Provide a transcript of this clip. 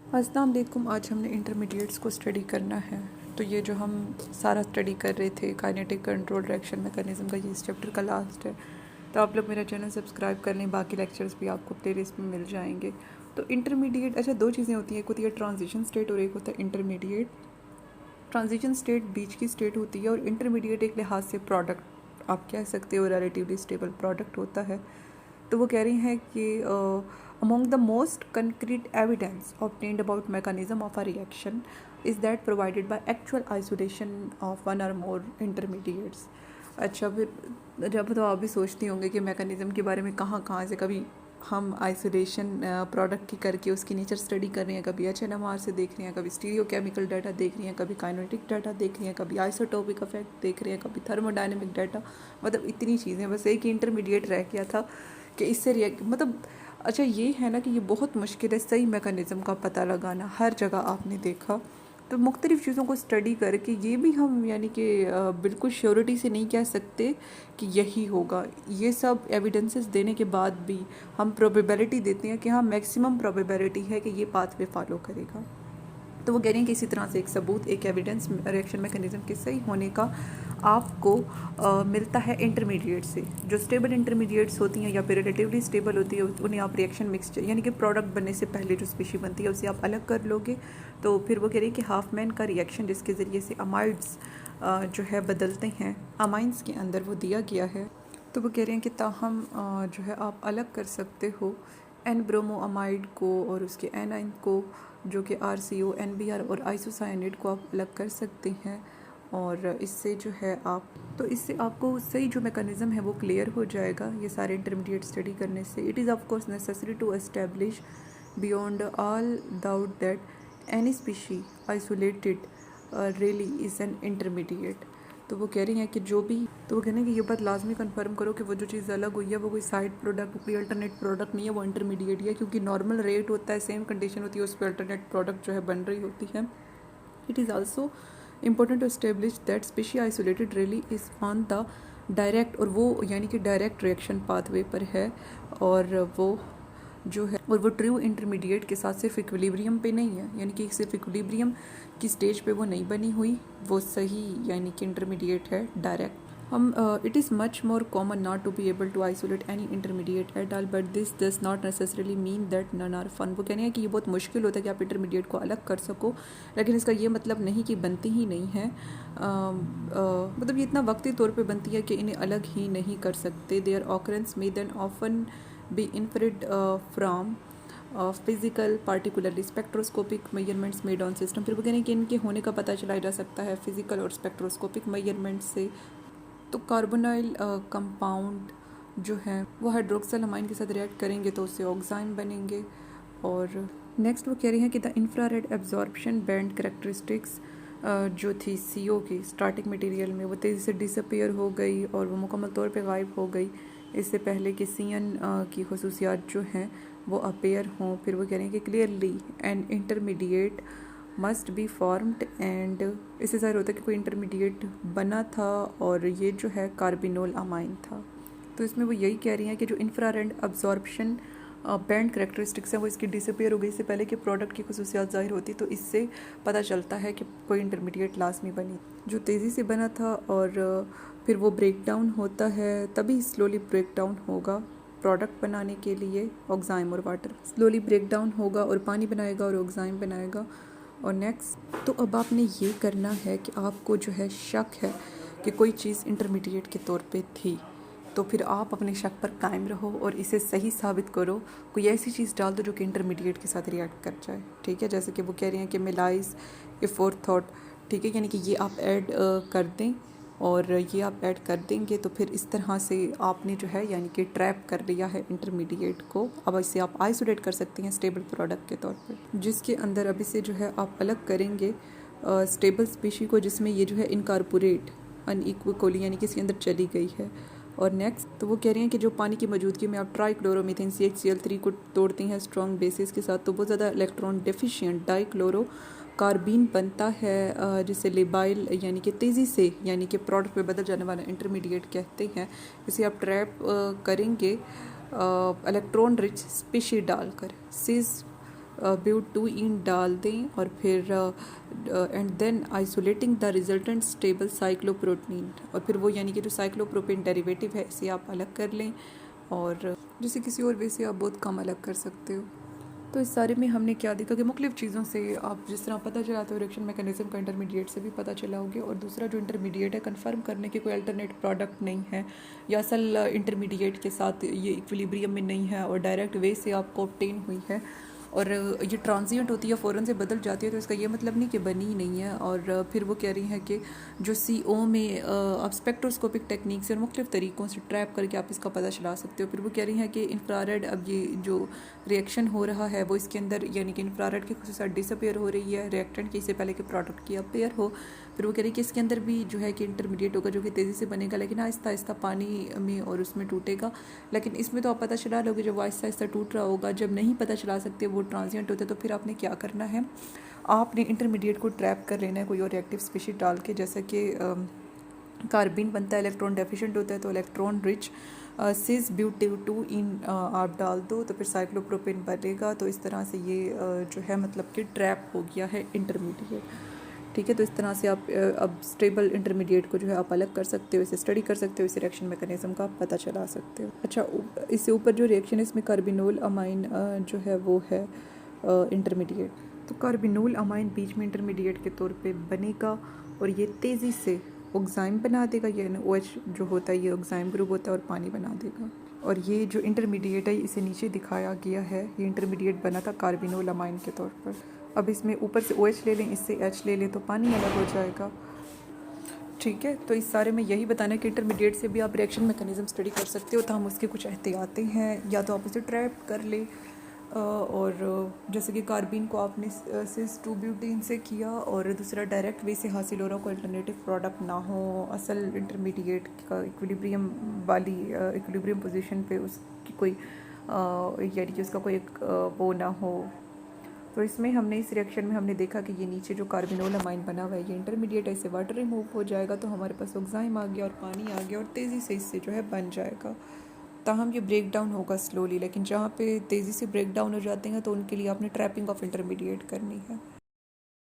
अस्सलाम वालेकुम। आज हमने इंटरमीडिएट्स को स्टडी करना है। तो ये जो हम सारा स्टडी कर रहे थे काइनेटिक कंट्रोल रिएक्शन मैकेनिज्म का, ये इस चैप्टर का लास्ट है। तो आप लोग मेरा चैनल सब्सक्राइब कर लें, बाकी लेक्चर्स भी आपको प्लेलिस्ट में मिल जाएंगे। तो इंटरमीडिएट, अच्छा, दो चीज़ें होती हैं, एक होती है ट्रांजिशन स्टेट और एक होता है इंटरमीडिएट। ट्रांजिशन स्टेट बीच की स्टेट होती है और इंटरमीडिएट एक लिहाज से प्रोडक्ट आप कह सकते हो, रिलेटिवली स्टेबल प्रोडक्ट होता है। तो वो कह रही हैं कि among the most concrete evidence obtained about mechanism of a reaction is that provided by actual isolation of one or more intermediates। अच्छा, फिर जब तो आप भी सोचती होंगे कि मैकेनिज़्म के बारे में कहाँ कहाँ से कभी हम आइसोलेशन प्रोडक्ट की करके उसकी नेचर स्टडी कर रहे हैं, कभी HNMR से देख रहे हैं, कभी स्टीरियोकेमिकल डाटा देख रही हैं, कभी काइनेटिक डाटा देख रही हैं, कभी आइसोटोपिक इफेक्ट देख रहे हैं, कभी थर्मोडायनेमिक डाटा। मतलब इतनी चीज़ें, बस एक ही इंटरमीडिएट रह गया था कि इससे रिएक्ट, मतलब अच्छा ये है ना कि ये बहुत मुश्किल है सही मैकेनिज़्म का पता लगाना। हर जगह आपने देखा, तो मुख्तलिफ़ चीज़ों को स्टडी करके ये भी हम यानी कि बिल्कुल श्योरिटी से नहीं कह सकते कि यही होगा। ये सब एविडेंसेस देने के बाद भी हम प्रोबेबिलिटी देते हैं कि हाँ, मैक्सिमम प्रोबेबिलिटी है कि ये पाथवे फॉलो करेगा। तो वो कह रही हैं कि इसी तरह से एक सबूत, एक एविडेंस रिएक्शन मैकेनिज्म के सही होने का आपको मिलता है इंटरमीडिएट से। जो स्टेबल इंटरमीडिएट्स होती हैं या फिर रिलेटिवली स्टेबल होती है, उन्हें आप रिएक्शन मिक्सचर यानी कि प्रोडक्ट बनने से पहले जो स्पीशी बनती है उसे आप अलग कर लोगे। तो फिर वो कह रही है कि हाफमैन का रिएक्शन जिसके ज़रिए से अमाइड्स जो है बदलते हैं अमाइंस के अंदर, वो दिया गया है। तो वो कह रहे हैं कि ताहम जो है आप अलग कर सकते हो एन ब्रोमो अमाइड को और उसके एनाइन को, जो कि RCO, NBR और आइसोसाइनेट को आप अलग कर सकते हैं। और इससे जो है आप, तो इससे आपको सही जो मैकेनिज़्म है वो क्लियर हो जाएगा ये सारे इंटरमीडिएट स्टडी करने से। It is of course necessary to establish beyond all doubt that any species isolated really is an intermediate. तो वो कह रही हैं कि जो भी, तो वो कह रहे हैं कि ये बात लाजमी कंफर्म करो कि वो जो चीज़ अलग हुई है वो कोई साइड प्रोडक्ट, कोई अल्टरनेट प्रोडक्ट नहीं है, वो इंटरमीडिएट है। क्योंकि नॉर्मल रेट होता है, सेम कंडीशन होती है, उस पर अल्टरनेट प्रोडक्ट जो है बन रही होती है। It is also important to establish that species isolated really is on the direct, और वो यानी कि डायरेक्ट रिएक्शन पाथवे पर है, और वो जो है, और वो ट्रू इंटरमीडिएट के साथ सिर्फ इक्विलिब्रियम पे नहीं है, यानी कि सिर्फ इक्विलिब्रियम की स्टेज पे वो नहीं बनी हुई, वो सही यानी कि इंटरमीडिएट है डायरेक्ट। हम it is much more common not to be able to isolate any intermediate at all, but this does not necessarily mean that none are fun. वो कहने हैं कि ये बहुत मुश्किल होता है कि आप इंटरमीडिएट को अलग कर सको, लेकिन इसका ये मतलब नहीं कि बनती ही नहीं है। मतलब ये इतना वक्ती तौर पे बनती है कि इन्हें अलग ही नहीं कर सकते। Their occurrence may then often be inferred from physical, particularly spectroscopic measurements made on system। फिर वो कहने कि इनके होने का पता चलाया जा सकता है फिजिकल और स्पेक्ट्रोस्कोपिक मेजरमेंट से। तो कार्बोनाइल कंपाउंड जो है वो हाइड्रोक्सल अमाइन के साथ रिएक्ट करेंगे तो उससे ऑक्साइन बनेंगे। और नेक्स्ट वो कह रही हैं कि the infrared absorption band characteristics जो थी CO की स्टार्टिंग मटेरियल में, वो तेज़ी से डिसअपीयर हो गई और वो मुकम्मल तौर पे गायब हो गई, इससे पहले कि CN की खसूसियात जो हैं वो अपेयर हों। फिर वो कह रहे हैं कि clearly an intermediate must be formed, and इससे ज़ाहिर होता है कि कोई इंटरमीडिएट बना था और ये जो है कार्बिनोल अमाइन था। तो इसमें वो यही कह रही हैं कि जो इंफ्रारेड अब्जॉर्प्शन बैंड करेक्टरिस्टिक्स है वो इसकी डिसअपीयर हो गई इससे पहले कि प्रोडक्ट की खसूसियात ज़ाहिर होती, तो इससे पता चलता है कि कोई इंटरमीडिएट लाजमी बनी जो तेज़ी से बना था। और फिर वो ब्रेक डाउन होता है, तभी स्लोली ब्रेक डाउन होगा प्रोडक्ट बनाने के लिए, ऑक्साइम और वाटर स्लोली ब्रेक डाउन होगा और पानी बनाएगा और ऑक्साइम बनाएगा। और नेक्स्ट, तो अब आपने ये करना है कि आपको जो है शक है कि कोई चीज़ इंटरमीडिएट के तौर पे थी, तो फिर आप अपने शक पर कायम रहो और इसे सही साबित करो। कोई ऐसी चीज़ डाल दो जो कि इंटरमीडिएट के साथ रिएक्ट कर जाए, ठीक है। जैसे कि वो कह रही हैं कि मिलाइज ए फोर्थ थॉट, ठीक है, यानी कि ये आप ऐड कर दें और ये आप ऐड कर देंगे तो फिर इस तरह से आपने जो है यानी कि ट्रैप कर लिया है इंटरमीडिएट को। अब इसे आप आइसोलेट कर सकती हैं स्टेबल प्रोडक्ट के तौर पर, जिसके अंदर अब इसे जो है आप अलग करेंगे स्टेबल स्पीशी को, जिसमें ये जो है इनकारपोरेट अनइक्विकोली यानी कि इसके अंदर चली गई है। और नेक्स्ट, तो वो कह रही हैं कि जो पानी की मौजूदगी में आप ट्राईक्लोरोमीथेन CHCl3 को तोड़ती हैं स्ट्रॉन्ग बेसिस के साथ, तो बहुत ज़्यादा इलेक्ट्रॉन डेफिशिएंट डाइक्लोरो कार्बीन बनता है, जिसे लेबाइल यानी कि तेज़ी से यानी कि प्रोडक्ट में बदल जाने वाला इंटरमीडिएट कहते हैं। इसे आप ट्रैप करेंगे इलेक्ट्रॉन रिच स्पीशी डालकर, सिस ब्यूट 2 इन डाल दें और फिर and then isolating the resultant stable cycloprotein, और फिर वो यानी कि जो साइक्लोप्रोपेन डेरिवेटिव है इसे आप अलग कर लें, और जैसे किसी और वे से आप बहुत कम अलग कर सकते हो। तो इस सारे में हमने क्या देखा कि मुख्तलिफ़ चीज़ों से आप जिस तरह पता चला तो रिएक्शन मैकेनिज़्म का इंटरमीडिएट से भी पता चला होगा, और दूसरा जो इंटरमीडिएट है कंफर्म करने के कोई अल्टरनेट प्रोडक्ट नहीं है, या असल इंटरमीडिएट के साथ ये इक्विलिब्रियम में नहीं है और डायरेक्ट वे से आपको ऑब्टेन हुई है, और ये ट्रांजिएंट होती है, फ़ौरन से बदल जाती है, तो इसका ये मतलब नहीं कि बनी ही नहीं है। और फिर वो कह रही हैं कि जो CO में आप स्पेक्ट्रोस्कोपिक टेक्निक से और मुख्तलिफ़ तरीक़ों से ट्रैप करके आप इसका पता चला सकते हो। फिर वो कह रही हैं कि इंफ्रारेड, अब ये जो रिएक्शन हो रहा है वो इसके अंदर यानी कि इंफ्रारेड की खुसूसियात डिसअपेयर हो रही है रिएक्टेंट की, इससे पहले कि प्रोडक्ट की अपेयर हो। फिर वो कह रही है कि इसके अंदर भी जो है कि इंटरमीडिएट होगा जो कि तेज़ी से बनेगा, लेकिन आहिस्ता आहिस्ता पानी में और उसमें टूटेगा। लेकिन इसमें तो आप पता चला लोगे जब वो आहिस्ता आहिस्ता टूट रहा होगा, जब नहीं पता चला सकते वो ट्रांजिएंट होते, तो फिर आपने क्या करना है, आपने इंटरमीडिएट को ट्रैप कर लेना है कोई और रिएक्टिव स्पीशीज डाल के। जैसे कि कार्बिन बनता है, इलेक्ट्रॉन डेफिशिएंट होता है, तो इलेक्ट्रॉन रिच सिस ब्यूट 2 इन आप डाल दो तो फिर साइक्लोप्रोपेन बनेगा। तो इस तरह से ये जो है मतलब कि ट्रैप हो गया है इंटरमीडिएट। ठीक है, तो इस तरह से आप अब स्टेबल इंटरमीडिएट को जो है आप अलग कर सकते हो, इसे स्टडी कर सकते हो, इसे रिएक्शन मैकेनिज्म का पता चला सकते हो। अच्छा, इससे ऊपर जो रिएक्शन है इसमें कार्बिनोल अमाइन जो है वो है इंटरमीडिएट। तो कार्बिनोल अमाइन बीच में इंटरमीडिएट के तौर पे बनेगा और ये तेज़ी से ऑक्साइम बना देगा, यानी OH जो होता है ये ऑक्साइम ग्रुप होता है और पानी बना देगा। और ये जो इंटरमीडिएट है इसे नीचे दिखाया गया है, ये इंटरमीडिएट बना था कार्बिनोल अमाइन के तौर पर। अब इसमें ऊपर से OH ले लें, इससे H ले लें तो पानी अलग हो जाएगा। ठीक है, तो इस सारे में यही बताना है कि इंटरमीडिएट से भी आप रिएक्शन मैकेनिज्म स्टडी कर सकते हो, तो हम उसके कुछ एहतियातें हैं, या तो आप उसे ट्रैप कर ले, और जैसे कि कार्बिन को आपने सिस 2 ब्यूटेन से किया, और दूसरा डायरेक्ट वे से हासिल हो रहा, कोई अल्टरनेटिव प्रोडक्ट ना हो, असल इंटरमीडिएट का इक्विलिब्रियम वाली इक्विलिब्रियम पोजीशन पे उसकी कोई यानी कि उसका कोई एक वो ना हो। तो इसमें हमने इस रिएक्शन में हमने देखा कि ये नीचे जो कार्बिनोल अमाइन बना हुआ है ये इंटरमीडिएट है, इससे वाटर रिमूव हो जाएगा, तो हमारे पास ऑक्साइम आ गया और पानी आ गया और तेज़ी से इससे जो है बन जाएगा। ताहम ये ब्रेक डाउन होगा स्लोली, लेकिन जहाँ पे तेज़ी से ब्रेक डाउन हो जाते हैं तो उनके लिए आपने ट्रैपिंग ऑफ इंटरमीडिएट करनी है।